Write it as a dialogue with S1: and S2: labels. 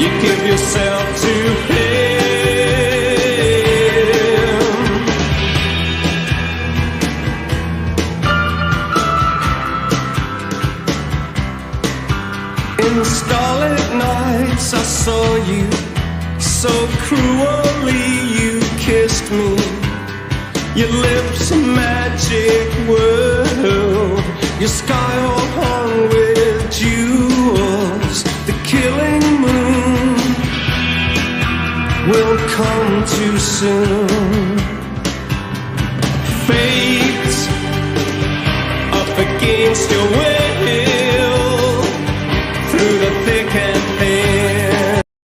S1: you give yourself to him. In starlit nights I saw you, so cruelly you kissed me. Your lips a magic world, your sky all hung with jewels. The killing moon will come too soon. Fate up against your will.